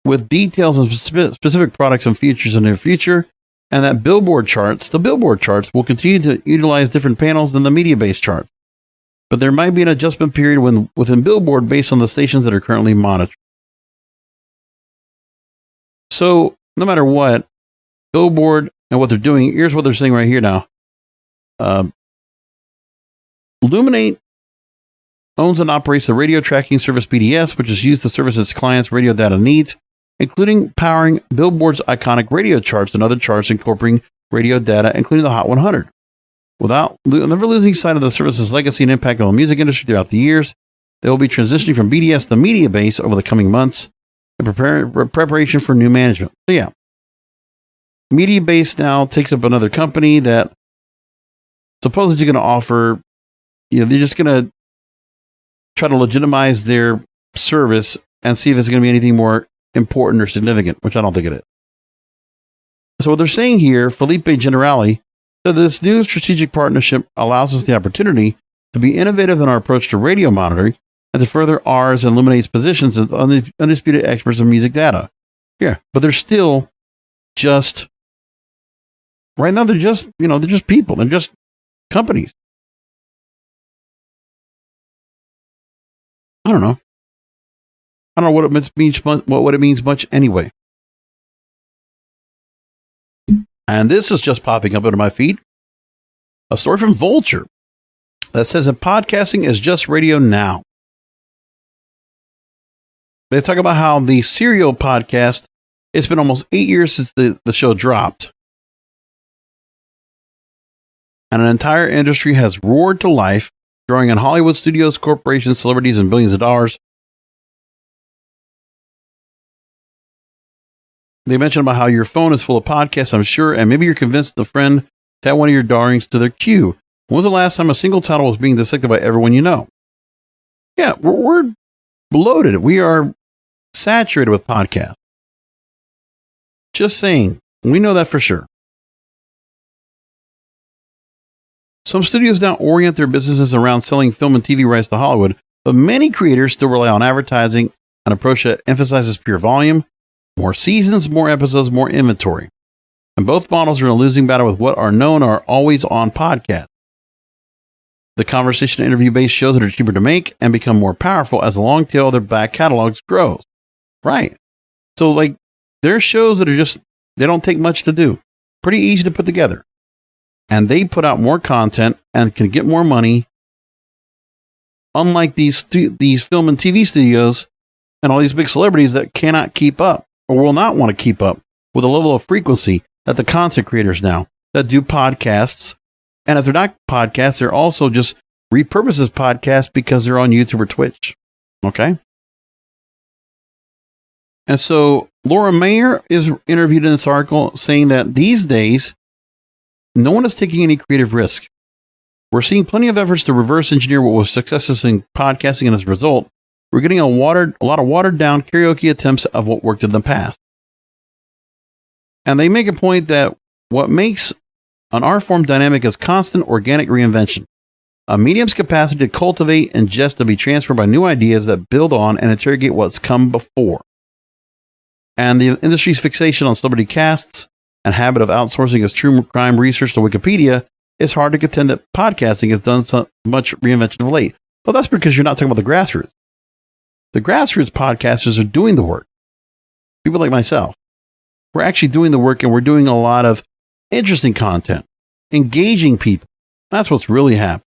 with details of specific products and features in the future, and that the Billboard charts will continue to utilize different panels than the media-based charts. But there might be an adjustment period within Billboard based on the stations that are currently monitored. So, no matter what, Billboard and what they're doing, here's what they're saying right here now. Illuminate owns and operates the radio tracking service BDS, which is used to service its clients' radio data needs, including powering Billboard's iconic radio charts and other charts incorporating radio data, including the Hot 100. Without never losing sight of the service's legacy and impact on the music industry throughout the years, they will be transitioning from BDS to media base over the coming months in preparation for new management. So yeah, media base now takes up another company that supposedly is going to offer, they're just going to try to legitimize their service and see if it's going to be anything more important or significant, which I don't think it is. So what they're saying here, Felipe Generali, that this new strategic partnership allows us the opportunity to be innovative in our approach to radio monitoring and to further ours and Illuminate's positions as undisputed experts of music data. Yeah, but they're still just, right now they're just, they're just people. They're just companies. I don't know what it means much anyway. And this is just popping up into my feed. A story from Vulture that says that podcasting is just radio now. They talk about how the Serial podcast, it's been almost 8 years since the show dropped. And an entire industry has roared to life, drawing on Hollywood studios, corporations, celebrities, and billions of dollars. They mentioned about how your phone is full of podcasts, I'm sure, and maybe you're convinced a friend to add one of your darlings to their queue. When was the last time a single title was being dissected by everyone you know? Yeah, we're bloated. We are saturated with podcasts. Just saying. We know that for sure. Some studios now orient their businesses around selling film and TV rights to Hollywood, but many creators still rely on advertising, an approach that emphasizes pure volume, more seasons, more episodes, more inventory. And both models are in a losing battle with what are known are always on podcasts. The conversation interview based shows that are cheaper to make and become more powerful as the long tail of their back catalogs grows. Right. So there's shows that are just, they don't take much to do. Pretty easy to put together. And they put out more content and can get more money. Unlike these film and TV studios and all these big celebrities that cannot keep up or will not want to keep up with the level of frequency that the content creators now that do podcasts. And if they're not podcasts, they're also just repurposes podcasts because they're on YouTube or Twitch. Okay. And so Laura Mayer is interviewed in this article saying that these days, no one is taking any creative risk. We're seeing plenty of efforts to reverse engineer what was successes in podcasting, and as a result, we're getting a lot of watered down karaoke attempts of what worked in the past. And they make a point that what makes an art form dynamic is constant organic reinvention. A medium's capacity to cultivate and just to be transferred by new ideas that build on and interrogate what's come before. And the industry's fixation on celebrity casts and habit of outsourcing its true crime research to Wikipedia, it's hard to contend that podcasting has done so much reinvention of late. Well, that's because you're not talking about the grassroots. The grassroots podcasters are doing the work. People like myself. We're actually doing the work, and we're doing a lot of interesting content, engaging people. That's what's really happening.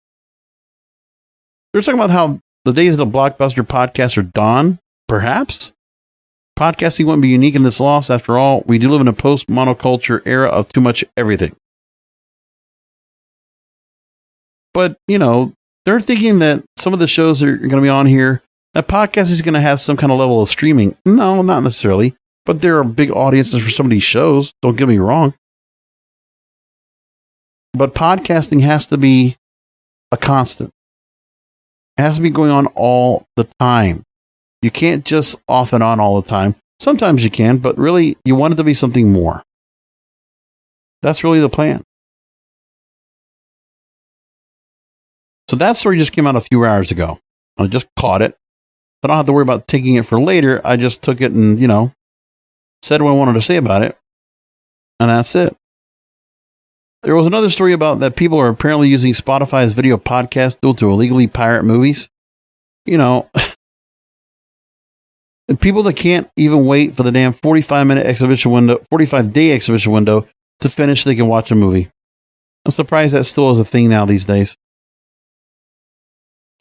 They're talking about how the days of the blockbuster podcasts are done, perhaps. Podcasting wouldn't be unique in this loss. After all, we do live in a post-monoculture era of too much everything. But, they're thinking that some of the shows that are going to be on here, that podcast is going to have some kind of level of streaming. No, not necessarily. But there are big audiences for some of these shows. Don't get me wrong. But podcasting has to be a constant. It has to be going on all the time. You can't just off and on all the time. Sometimes you can, but really you want it to be something more. That's really the plan. So that story just came out a few hours ago. I just caught it. I don't have to worry about taking it for later. I just took it and, said what I wanted to say about it. And that's it. There was another story about that people are apparently using Spotify's video podcast tool to illegally pirate movies. People that can't even wait for the damn 45-day exhibition window to finish so they can watch a movie. I'm surprised that still is a thing now these days.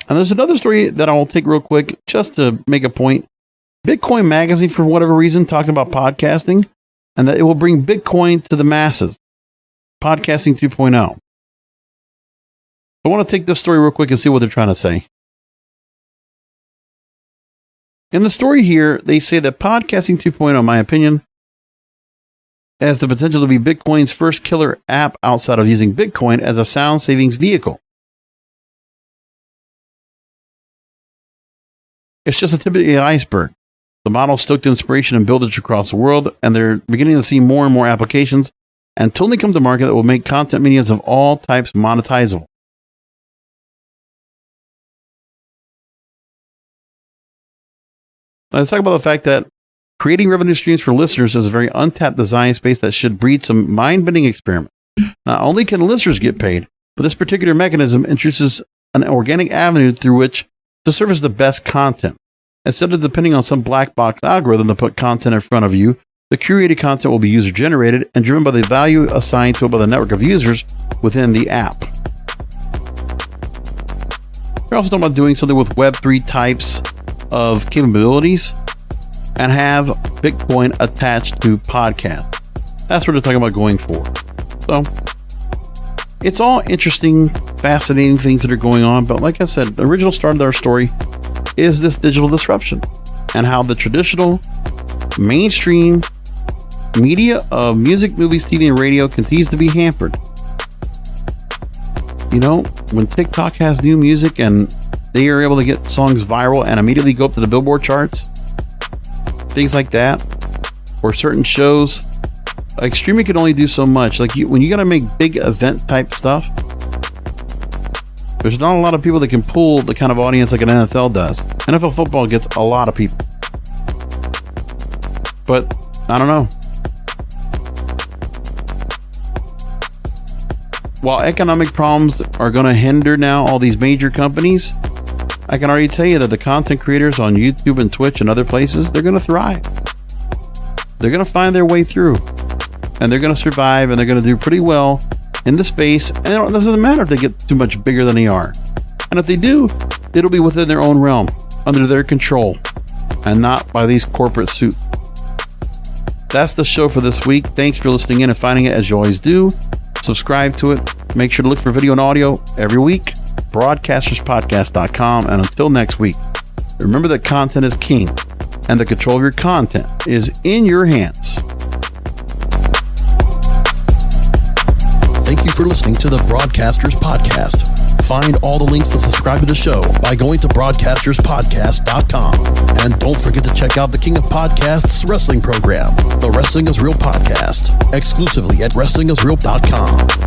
And there's another story that I'll take real quick just to make a point. Bitcoin Magazine, for whatever reason, talking about podcasting and that it will bring Bitcoin to the masses. Podcasting 2.0. I want to take this story real quick and see what they're trying to say. In the story here, they say that Podcasting 2.0, in my opinion, has the potential to be Bitcoin's first killer app outside of using Bitcoin as a sound savings vehicle. It's just a tip of the iceberg. The model stoked inspiration and builders across the world, and they're beginning to see more and more applications and totally come to market that will make content mediums of all types monetizable. Now, let's talk about the fact that creating revenue streams for listeners is a very untapped design space that should breed some mind-bending experiment. Not only can listeners get paid, but this particular mechanism introduces an organic avenue through which to surface the best content. Instead of depending on some black box algorithm to put content in front of you, the curated content will be user-generated and driven by the value assigned to it by the network of users within the app. We're also talking about doing something with Web3 types of capabilities and have Bitcoin attached to podcast. That's what they're talking about going forward. So it's all interesting, fascinating things that are going on. But like I said, the original start of our story is this digital disruption and how the traditional mainstream media of music, movies, TV, and radio continues to be hampered. When TikTok has new music and they are able to get songs viral and immediately go up to the Billboard charts, things like that, or certain shows, streaming can only do so much. When you got to make big event type stuff, there's not a lot of people that can pull the kind of audience like an NFL does. NFL football gets a lot of people. But I don't know. While economic problems are going to hinder now all these major companies, I can already tell you that the content creators on YouTube and Twitch and other places, they're going to thrive. They're going to find their way through. And they're going to survive, and they're going to do pretty well in the space. And it doesn't matter if they get too much bigger than they are. And if they do, it'll be within their own realm, under their control, and not by these corporate suits. That's the show for this week. Thanks for listening in and finding it as you always do. Subscribe to it. Make sure to look for video and audio every week. Broadcasterspodcast.com. And until next week, remember that content is king, and the control of your content is in your hands. Thank you for listening to the Broadcasters Podcast. Find all the links to subscribe to the show by going to broadcasterspodcast.com. And don't forget to check out the King of Podcasts wrestling program, the Wrestling is Real podcast, exclusively at wrestlingisreal.com.